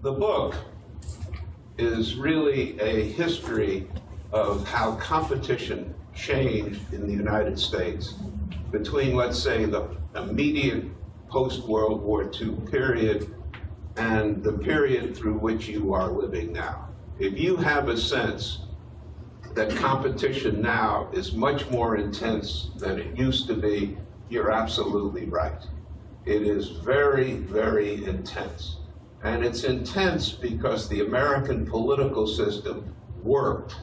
The book is really a history of how competition changed in the United States between, let's say, the immediate post-World War II period and the period through which you are living now. If you have a sense that competition now is much more intense than it used to be, you're absolutely right. It is very, very intense. And it's intense because the American political system worked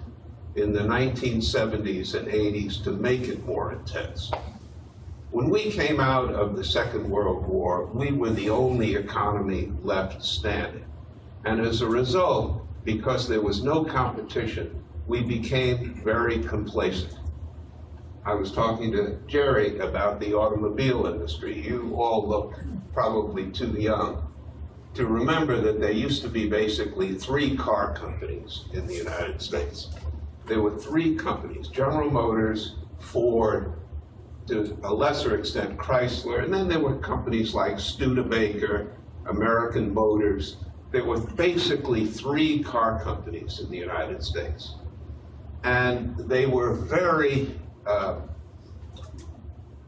in the 1970s and 80s to make it more intense. When we came out of the Second World War, we were the only economy left standing. And as a result, because there was no competition, we became very complacent. I was talking to Jerry about the automobile industry. You all look probably too young to remember that there used to be basically 3 car companies in the United States. There were 3 companies: General Motors, Ford, to a lesser extent Chrysler, and then there were companies like Studebaker, American Motors. There were basically 3 car companies in the United States. And they were very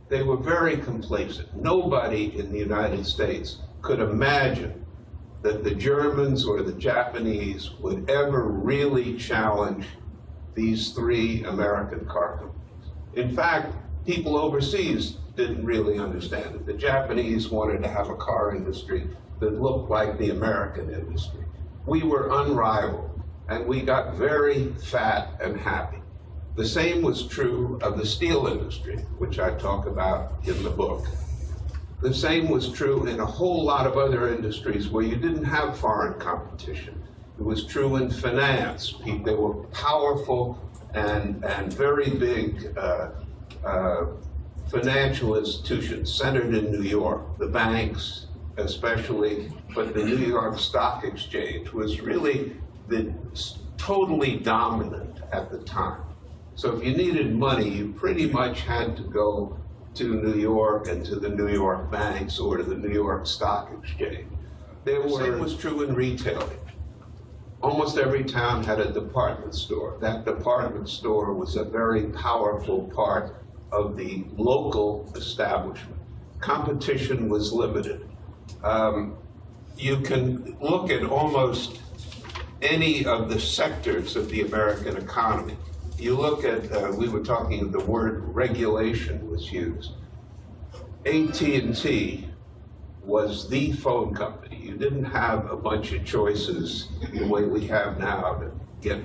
complacent. Nobody in the United States could imagine that the Germans or the Japanese would ever really challenge these 3 American car companies. In fact, people overseas didn't really understand it. The Japanese wanted to have a car industry that looked like the American industry. We were unrivaled, and we got very fat and happy. The same was true of the steel industry, which I talk about in the book. The same was true in a whole lot of other industries where you didn't have foreign competition. It was true in finance. They were powerful and very big financial institutions centered in New York, the banks especially, but the New York Stock Exchange was really totally dominant at the time. So if you needed money, you pretty much had to go to New York and to the New York banks or to the New York Stock Exchange. The same was true in retailing. Almost every town had a department store. That department store was a very powerful part of the local establishment. Competition was limited. You can look at almost any of the sectors of the American economy. You look at, we were talking, the word regulation was used. AT&T was the phone company. You didn't have a bunch of choices the way we have now to get,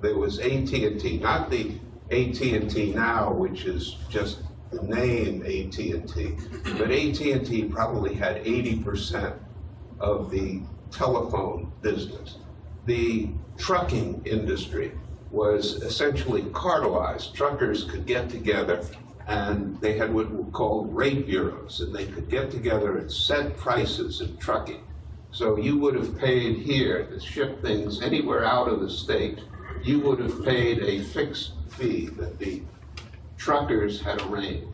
there was AT&T, not the AT&T now, which is just the name AT&T, but AT&T probably had 80% of the telephone business. The trucking industry was essentially cartelized. Truckers could get together and they had what were called rate bureaus, and they could get together and set prices in trucking. So you would have paid here to ship things anywhere out of the state. You would have paid a fixed fee that the truckers had arranged.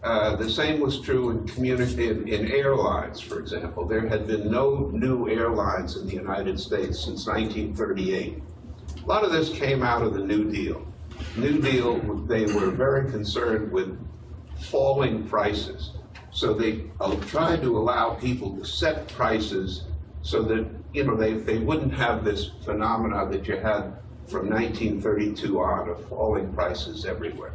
The same was true in airlines, for example. There had been no new airlines in the United States since 1938. A lot of this came out of the New Deal. New Deal, they were very concerned with falling prices. So they tried to allow people to set prices so that they wouldn't have this phenomena that you had from 1932 on of falling prices everywhere.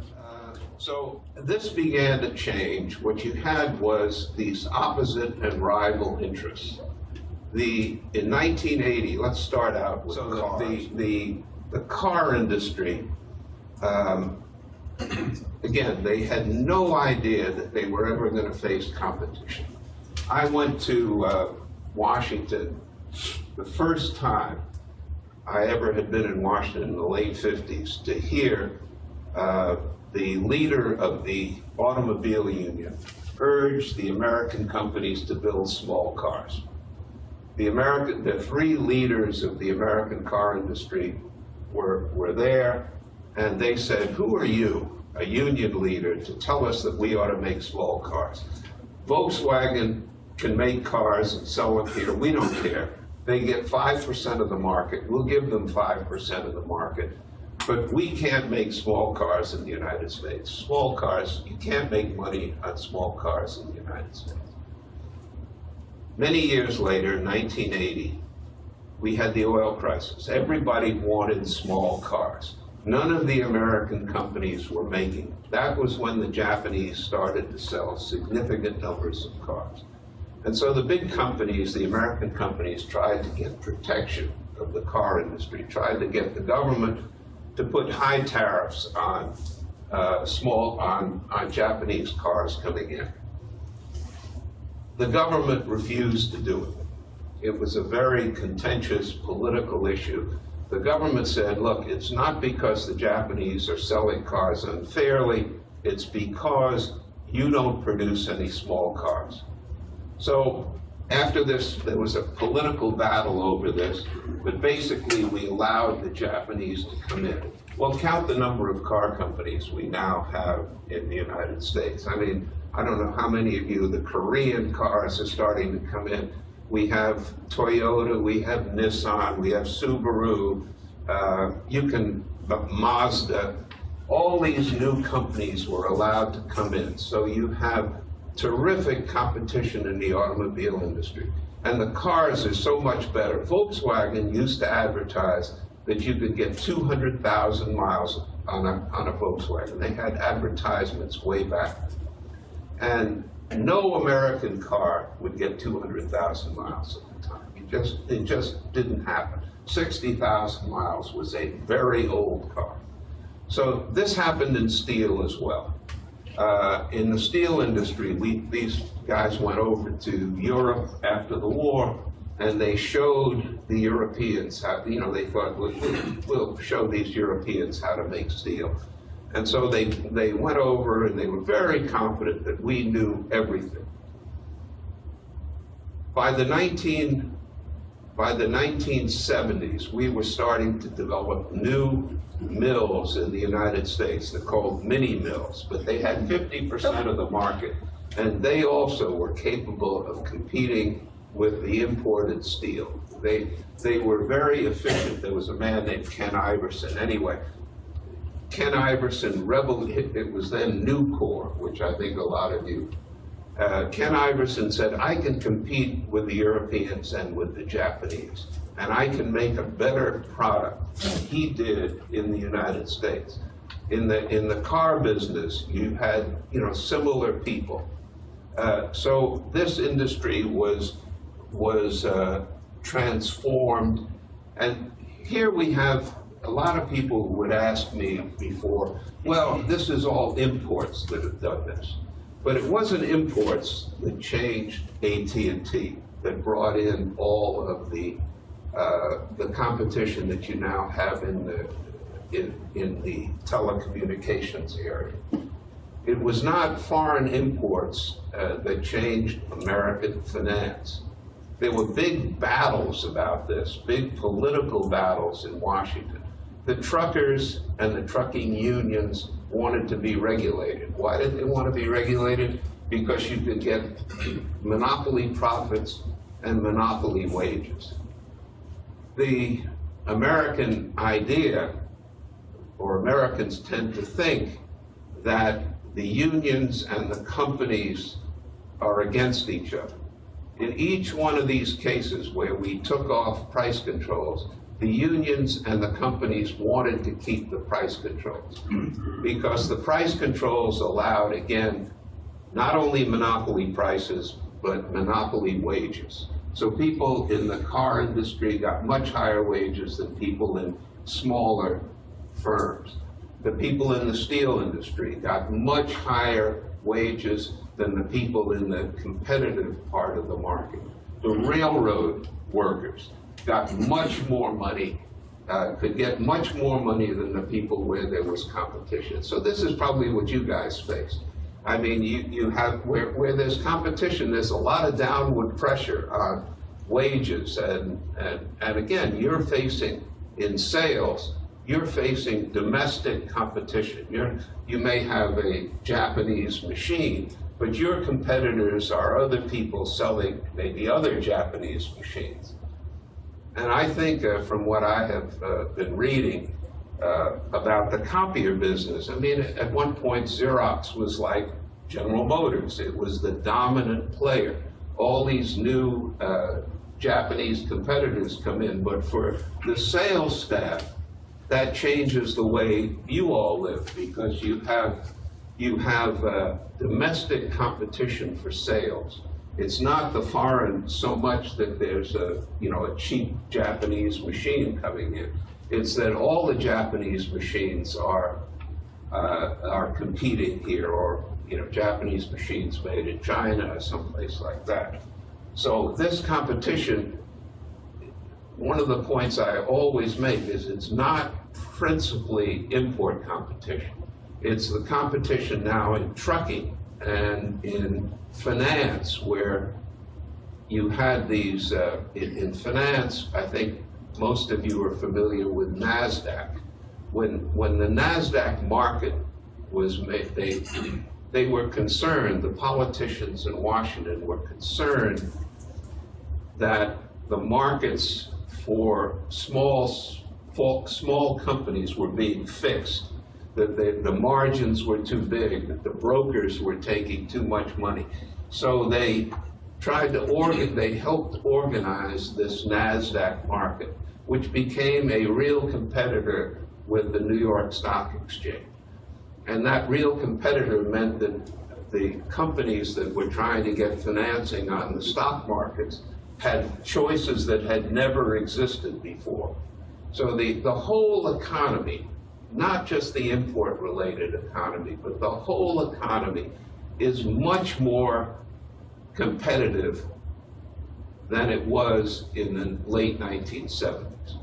So this began to change. What you had was these opposite and rival interests. In 1980, let's start out with the car industry. Again, they had no idea that they were ever going to face competition. I went to Washington the first time I ever had been in Washington in the late 50s to hear the leader of the automobile union urge the American companies to build small cars. The 3 leaders of the American car industry were there, and they said, "Who are you, a union leader, to tell us that we ought to make small cars? Volkswagen can make cars and sell them here. We don't care. They get 5% of the market. We'll give them 5% of the market. But we can't make small cars in the United States. Small cars, you can't make money on small cars in the United States. Many years later, in 1980, we had the oil crisis. Everybody wanted small cars. None of the American companies were making them. That was when the Japanese started to sell significant numbers of cars. And so the big companies, the American companies, tried to get protection of the car industry, tried to get the government to put high tariffs on on Japanese cars coming in. The government refused to do it. It was a very contentious political issue. The government said, look, it's not because the Japanese are selling cars unfairly, it's because you don't produce any small cars. So after this, there was a political battle over this, but basically we allowed the Japanese to come in. Well, count the number of car companies we now have in the United States. I mean, I don't know how many of you, the Korean cars are starting to come in. We have Toyota, we have Nissan, we have Subaru, Mazda. All these new companies were allowed to come in. So you have terrific competition in the automobile industry. And the cars are so much better. Volkswagen used to advertise that you could get 200,000 miles on a Volkswagen. They had advertisements way back. And no American car would get 200,000 miles at the time. It just didn't happen. 60,000 miles was a very old car. So this happened in steel as well. In the steel industry, these guys went over to Europe after the war, and they showed the Europeans how, they thought, we'll show these Europeans how to make steel. And so they went over and they were very confident that we knew everything. By the 1970s, we were starting to develop new mills in the United States. They're called mini mills, but they had 50% of the market, and they also were capable of competing with the imported steel. They were very efficient. There was a man named Ken Iverson. Anyway, Ken Iverson, it was then Nucor, which I think a lot of you, Ken Iverson said, I can compete with the Europeans and with the Japanese, and I can make a better product than he did in the United States. In the car business, you had similar people. So this industry was transformed, and here we have a lot of people would ask me before, well, this is all imports that have done this. But it wasn't imports that changed AT&T, that brought in all of the competition that you now have in the telecommunications area. It was not foreign imports that changed American finance. There were big battles about this, big political battles in Washington. The truckers and the trucking unions wanted to be regulated. Why did they want to be regulated? Because you could get monopoly profits and monopoly wages. The American idea, or Americans tend to think that the unions and the companies are against each other. In each one of these cases where we took off price controls, the unions and the companies wanted to keep the price controls because the price controls allowed, again, not only monopoly prices, but monopoly wages. So people in the car industry got much higher wages than people in smaller firms. The people in the steel industry got much higher wages than the people in the competitive part of the market. The railroad workers got much more money, could get much more money than the people where there was competition. So this is probably what you guys face. I mean, you have, where there's competition, there's a lot of downward pressure on wages. And again, you're facing, in sales, you're facing domestic competition. You may have a Japanese machine, but your competitors are other people selling maybe other Japanese machines. And I think from what I have been reading about the copier business, I mean, at one point Xerox was like General Motors. It was the dominant player. All these new Japanese competitors come in, but for the sales staff, that changes the way you all live, because you have domestic competition for sales. It's not the foreign so much that there's a cheap Japanese machine coming in. It's that all the Japanese machines are competing here, or Japanese machines made in China or someplace like that. So this competition, one of the points I always make is it's not principally import competition. It's the competition now in trucking and in finance, where you had these, in finance, I think most of you are familiar with NASDAQ. When the NASDAQ market was made, they were concerned, the politicians in Washington were concerned that the markets for small companies were being fixed, that the margins were too big, that the brokers were taking too much money. So they tried to they helped organize this NASDAQ market, which became a real competitor with the New York Stock Exchange. And that real competitor meant that the companies that were trying to get financing on the stock markets had choices that had never existed before. So the whole economy, not just the import-related economy, but the whole economy is much more competitive than it was in the late 1970s.